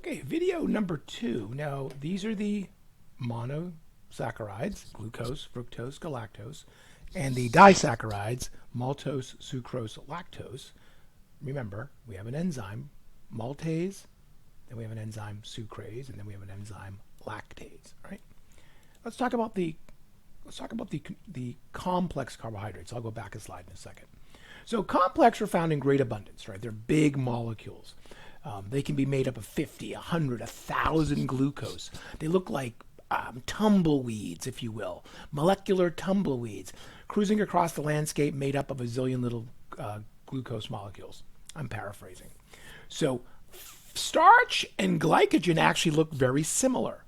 Okay, video number 2. Now, these are the monosaccharides, glucose, fructose, galactose, and the disaccharides, maltose, sucrose, lactose. Remember, we have an enzyme, maltase, then we have an enzyme, sucrase, and then we have an enzyme, lactase. All right. Let's talk about the complex carbohydrates. I'll go back a slide in a second. So complex are found in great abundance, right? They're big molecules. They can be made up of 50, 100, 1,000 glucose. They look like tumbleweeds, if you will, molecular tumbleweeds, cruising across the landscape made up of a zillion little glucose molecules. I'm paraphrasing. So starch and glycogen actually look very similar.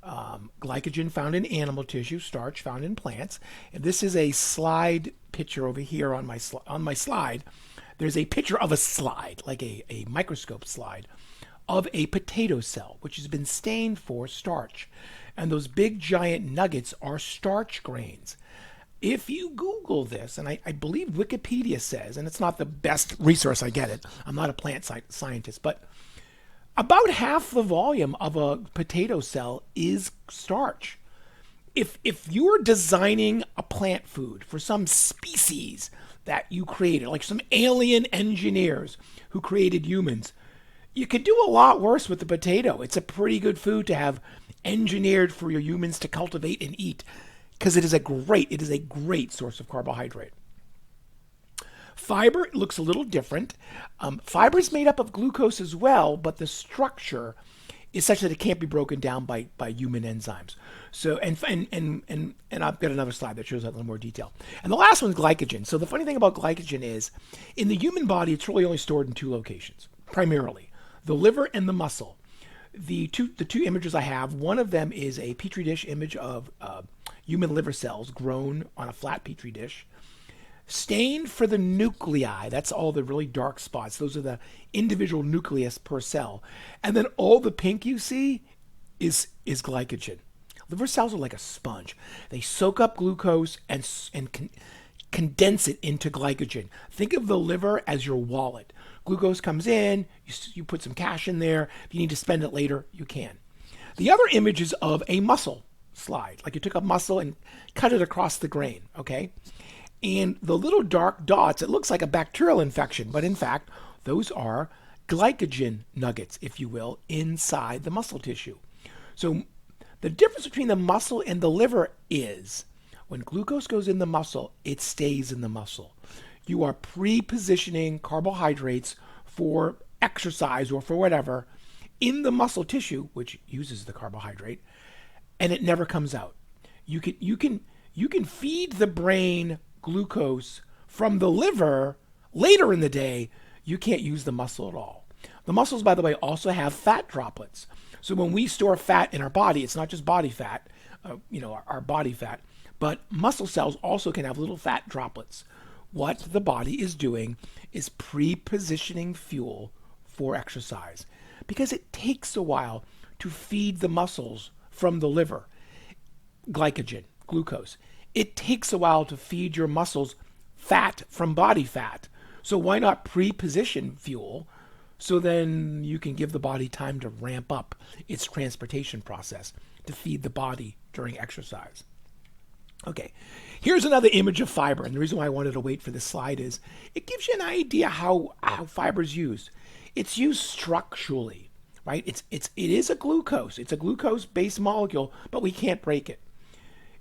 Glycogen found in animal tissue, starch found in plants. And this is a slide picture over here on my slide. There's a picture of a slide, like a microscope slide, of a potato cell, which has been stained for starch. And those big giant nuggets are starch grains. If you Google this, and I believe Wikipedia says, and it's not the best resource, I get it, I'm not a plant scientist, but about half the volume of a potato cell is starch. If you're designing a plant food for some species that you created, like some alien engineers who created humans, you could do a lot worse with the potato. It's a pretty good food to have engineered for your humans to cultivate and eat, because it is a great source of carbohydrate. Fiber looks a little different. Fiber is made up of glucose as well, but the structure is such that it can't be broken down by human enzymes. So and I've got another slide that shows that in a little more detail. And the last one is glycogen. So the funny thing about glycogen is, in the human body, it's really only stored in two locations, primarily the liver and the muscle. The two images I have, one of them is a petri dish image of human liver cells grown on a flat petri dish, stained for the nuclei. That's all the really dark spots. Those are the individual nucleus per cell. And then all the pink you see is glycogen. Liver cells are like a sponge. They soak up glucose and condense it into glycogen. Think of the liver as your wallet. Glucose comes in, you put some cash in there. If you need to spend it later, you can. The other image is of a muscle slide, like you took a muscle and cut it across the grain, okay? And the little dark dots, it looks like a bacterial infection, but in fact, those are glycogen nuggets, if you will, inside the muscle tissue. So the difference between the muscle and the liver is when glucose goes in the muscle, it stays in the muscle. You are pre-positioning carbohydrates for exercise or for whatever in the muscle tissue, which uses the carbohydrate, and it never comes out. You can feed the brain glucose from the liver later in the day. You can't use the muscle at all. The muscles, by the way, also have fat droplets. So when we store fat in our body, it's not just body fat, our body fat, but muscle cells also can have little fat droplets. What the body is doing is pre-positioning fuel for exercise, because it takes a while to feed the muscles from the liver glycogen, glucose. It takes a while to feed your muscles fat from body fat. So why not pre-position fuel so then you can give the body time to ramp up its transportation process to feed the body during exercise? Okay, here's another image of fiber, and the reason why I wanted to wait for this slide is it gives you an idea how fiber is used. It's used structurally, right? It is a glucose. It's a glucose-based molecule, but we can't break it.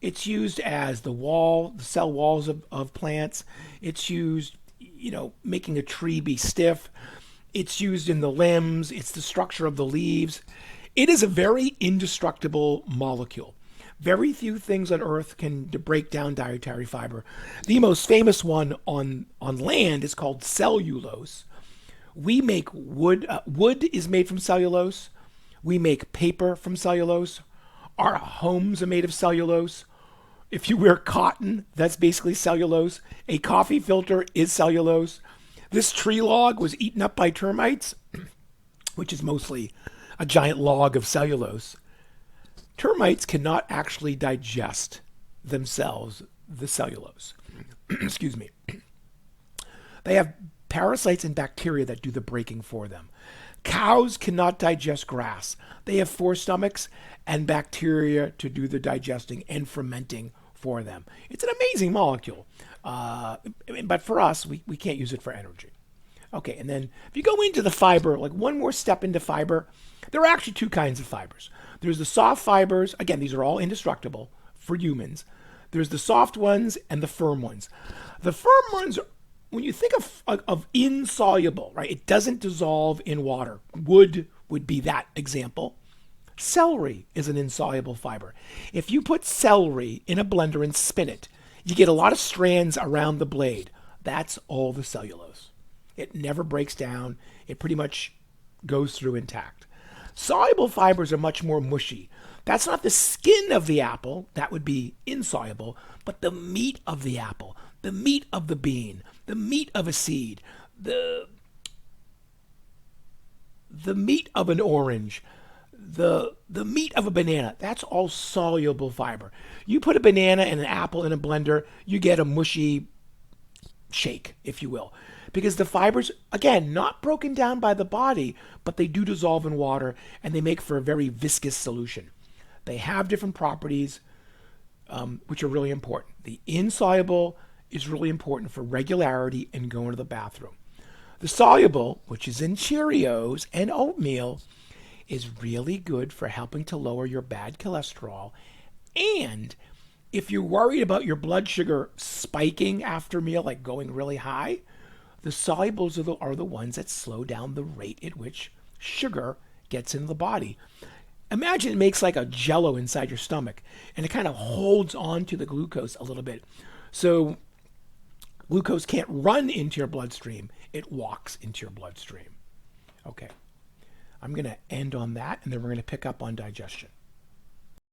It's used as the cell walls of plants. It's used, making a tree be stiff. It's used in the limbs. It's the structure of the leaves. It is a very indestructible molecule. Very few things on Earth can break down dietary fiber. The most famous one on land is called cellulose. We make wood. Wood is made from cellulose. We make paper from cellulose. Our homes are made of cellulose. If you wear cotton, that's basically cellulose. A coffee filter is cellulose. This tree log was eaten up by termites, which is mostly a giant log of cellulose. Termites cannot actually digest themselves the cellulose. Excuse me. They have parasites and bacteria that do the breaking for them. Cows cannot digest grass. They have four stomachs and bacteria to do the digesting and fermenting for them. It's an amazing molecule. But for us, we can't use it for energy. Okay, and then if you go into the fiber, like one more step into fiber, there are actually two kinds of fibers. There's the soft fibers. Again, these are all indestructible for humans. There's the soft ones and the firm ones. The firm ones, when you think of insoluble, right? It doesn't dissolve in water. Wood would be that example. Celery is an insoluble fiber. If you put celery in a blender and spin it, you get a lot of strands around the blade. That's all the cellulose. It never breaks down. It pretty much goes through intact. Soluble fibers are much more mushy. That's not the skin of the apple, that would be insoluble, but the meat of the apple, the meat of the bean, the meat of a seed, the meat of an orange, the meat of a banana. That's all soluble fiber. You put a banana and an apple in a blender, you get a mushy shake, if you will. Because the fibers, again, not broken down by the body, but they do dissolve in water and they make for a very viscous solution. They have different properties, which are really important. The insoluble is really important for regularity and going to the bathroom. The soluble, which is in Cheerios and oatmeal, is really good for helping to lower your bad cholesterol. And if you're worried about your blood sugar spiking after meal, like going really high, the solubles are the ones that slow down the rate at which sugar gets into the body. Imagine it makes like a jello inside your stomach, and it kind of holds on to the glucose a little bit. So glucose can't run into your bloodstream. It walks into your bloodstream. Okay. I'm going to end on that, and then we're going to pick up on digestion.